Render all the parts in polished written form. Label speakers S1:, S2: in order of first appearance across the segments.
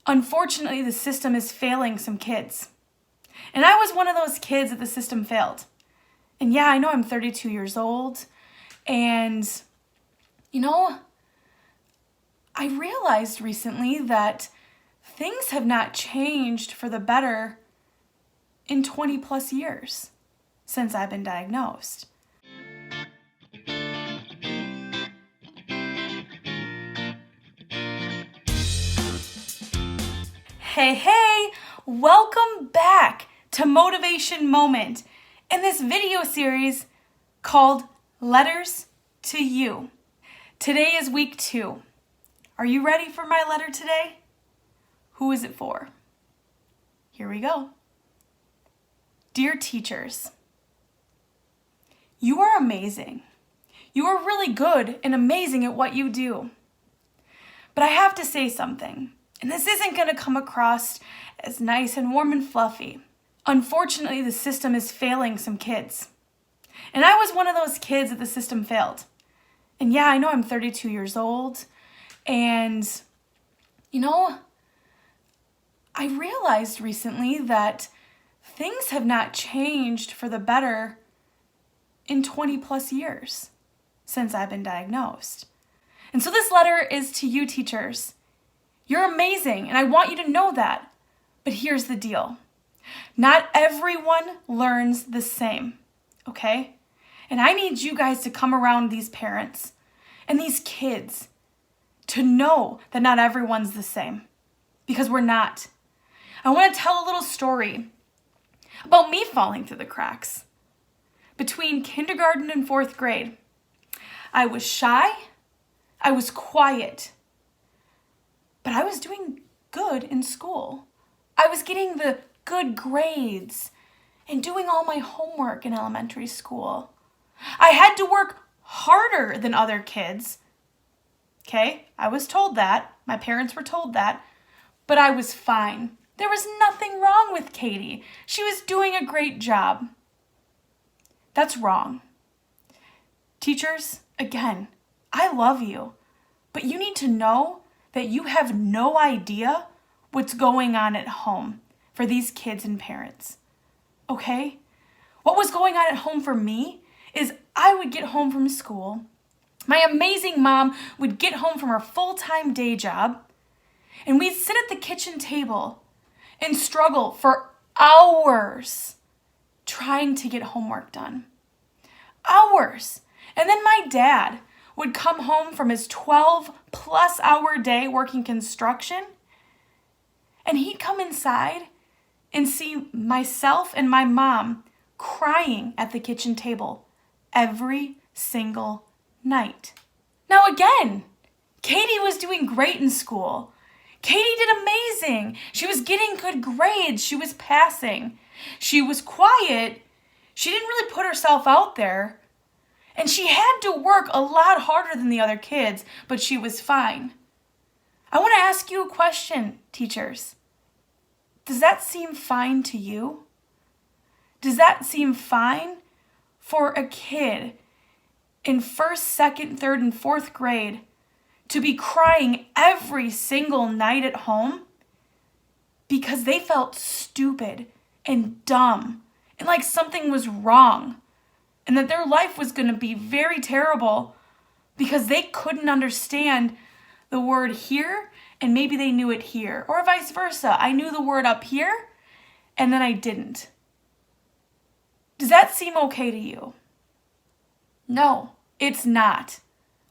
S1: Unfortunately, the system is failing some kids. And I was one of those kids that the system failed. And yeah, I know I'm 32 years old. And, I realized recently that things have not changed for the better in 20 plus years since I've been diagnosed. Hey, welcome back to Motivation Moment in this video series called Letters to You. Today is week 2. Are you ready for my letter today? Who is it for? Here we go. Dear teachers, you are amazing. You are really good and amazing at what you do. But I have to say something. And this isn't going to come across as nice and warm and fluffy. Unfortunately, the system is failing some kids. And I was one of those kids that the system failed. And yeah, I know I'm 32 years old. And, I realized recently that things have not changed for the better in 20 plus years since I've been diagnosed. And so this letter is to you teachers. You're amazing, and I want you to know that. But here's the deal. Not everyone learns the same, okay? And I need you guys to come around these parents and these kids to know that not everyone's the same, because we're not. I want to tell a little story about me falling through the cracks. Between kindergarten and 4th grade, I was shy, I was quiet, but I was doing good in school. I was getting the good grades and doing all my homework in elementary school. I had to work harder than other kids. Okay, I was told that. My parents were told that. But I was fine. There was nothing wrong with Katie. She was doing a great job. That's wrong. Teachers, again, I love you. But you need to know that you have no idea what's going on at home for these kids and parents, okay? What was going on at home for me is I would get home from school. My amazing mom would get home from her full-time day job, and we'd sit at the kitchen table and struggle for hours trying to get homework done. Hours. And then my dad would come home from his 12-plus hour day working construction, and he'd come inside and see myself and my mom crying at the kitchen table every single night. Now again, Katie was doing great in school. Katie did amazing. She was getting good grades. She was passing. She was quiet. She didn't really put herself out there. And she had to work a lot harder than the other kids, but she was fine. I want to ask you a question, teachers. Does that seem fine to you? Does that seem fine for a kid in 1st, 2nd, 3rd, and 4th grade to be crying every single night at home because they felt stupid and dumb and like something was wrong? And that their life was going to be very terrible because they couldn't understand the word here and maybe they knew it here. Or vice versa. I knew the word up here and then I didn't. Does that seem okay to you? No, it's not.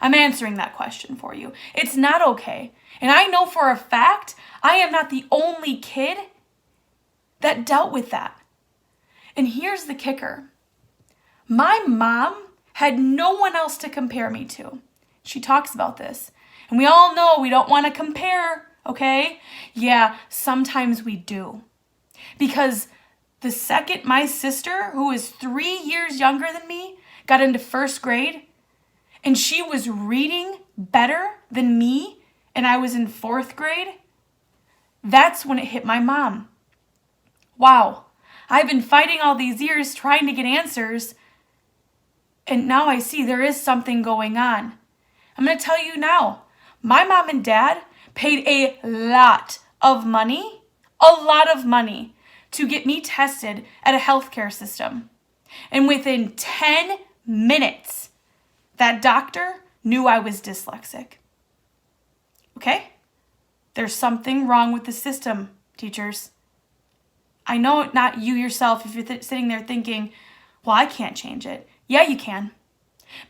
S1: I'm answering that question for you. It's not okay. And I know for a fact I am not the only kid that dealt with that. And here's the kicker. My mom had no one else to compare me to. She talks about this. And we all know we don't want to compare, okay? Yeah, sometimes we do. Because the second my sister, who is 3 years younger than me, got into 1st grade, and she was reading better than me, and I was in 4th grade, that's when it hit my mom. Wow, I've been fighting all these years trying to get answers, and now I see there is something going on. I'm going to tell you now, my mom and dad paid a lot of money, a lot of money, to get me tested at a healthcare system. And within 10 minutes, that doctor knew I was dyslexic. Okay? There's something wrong with the system, teachers. I know not you yourself if you're sitting there thinking, well, I can't change it. Yeah, you can.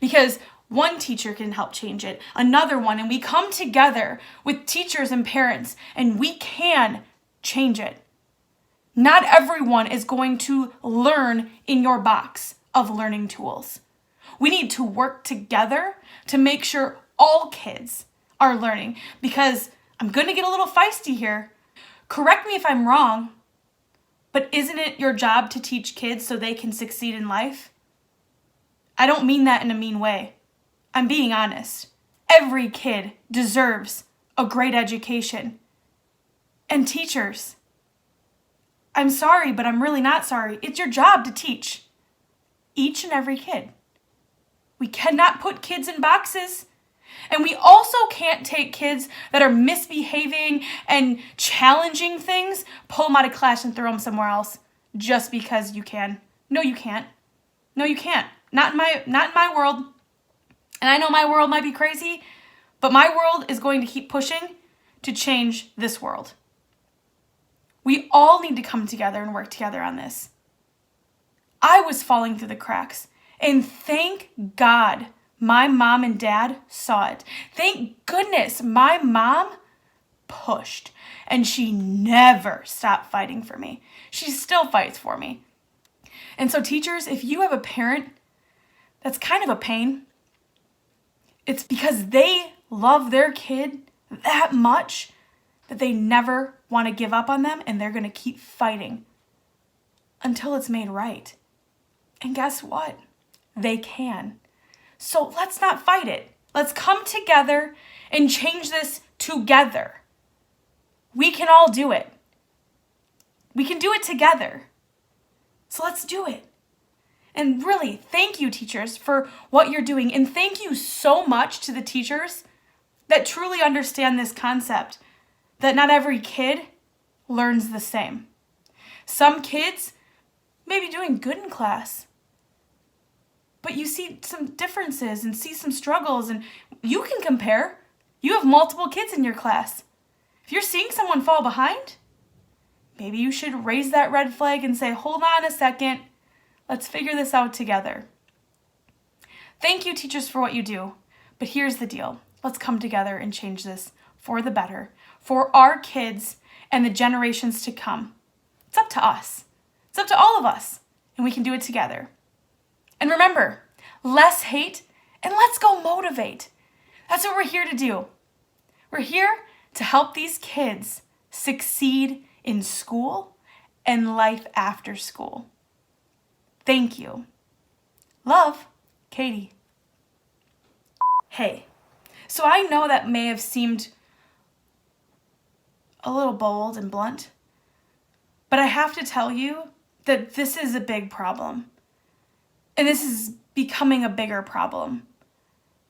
S1: Because one teacher can help change it, another one, and we come together with teachers and parents, and we can change it. Not everyone is going to learn in your box of learning tools. We need to work together to make sure all kids are learning, because I'm going to get a little feisty here. Correct me if I'm wrong, but isn't it your job to teach kids so they can succeed in life? I don't mean that in a mean way. I'm being honest. Every kid deserves a great education. And teachers, I'm sorry, but I'm really not sorry. It's your job to teach each and every kid. We cannot put kids in boxes. And we also can't take kids that are misbehaving and challenging things, pull them out of class and throw them somewhere else just because you can. No, you can't. No, you can't. Not in my world. And I know my world might be crazy, but my world is going to keep pushing to change this world. We all need to come together and work together on this. I was falling through the cracks, and thank God my mom and dad saw it. Thank goodness my mom pushed, and she never stopped fighting for me. She still fights for me. And so teachers, if you have a parent that's kind of a pain, it's because they love their kid that much that they never want to give up on them, and they're going to keep fighting until it's made right. And guess what? They can. So let's not fight it. Let's come together and change this together. We can all do it. We can do it together. So let's do it. And really, thank you, teachers, for what you're doing. And thank you so much to the teachers that truly understand this concept, that not every kid learns the same. Some kids may be doing good in class, but you see some differences and see some struggles, and you can compare. You have multiple kids in your class. If you're seeing someone fall behind, maybe you should raise that red flag and say, hold on a second. Let's figure this out together. Thank you, teachers, for what you do. But here's the deal. Let's come together and change this for the better, for our kids and the generations to come. It's up to us. It's up to all of us, and we can do it together. And remember, less hate and let's go motivate. That's what we're here to do. We're here to help these kids succeed in school and life after school. Thank you. Love, Katie. Hey, so I know that may have seemed a little bold and blunt, but I have to tell you that this is a big problem. And this is becoming a bigger problem.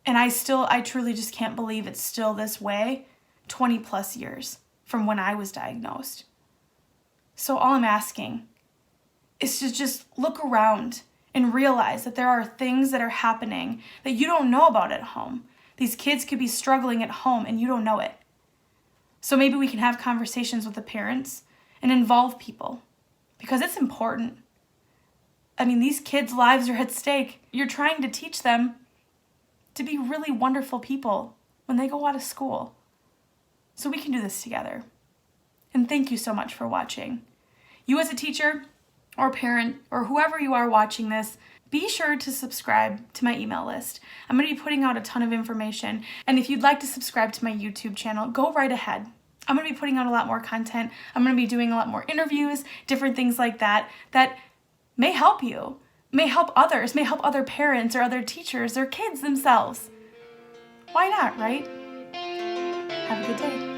S1: And I truly just can't believe it's still this way 20 plus years from when I was diagnosed. So all I'm asking is to just look around and realize that there are things that are happening that you don't know about at home. These kids could be struggling at home and you don't know it. So maybe we can have conversations with the parents and involve people, because it's important. I mean, these kids' lives are at stake. You're trying to teach them to be really wonderful people when they go out of school. So we can do this together. And thank you so much for watching. You as a teacher or parent or whoever you are watching this, be sure to subscribe to my email list. I'm going to be putting out a ton of information. And if you'd like to subscribe to my YouTube channel, go right ahead. I'm going to be putting out a lot more content. I'm going to be doing a lot more interviews, different things like that may help you, may help others, may help other parents or other teachers or kids themselves. Why not, right? Have a good day.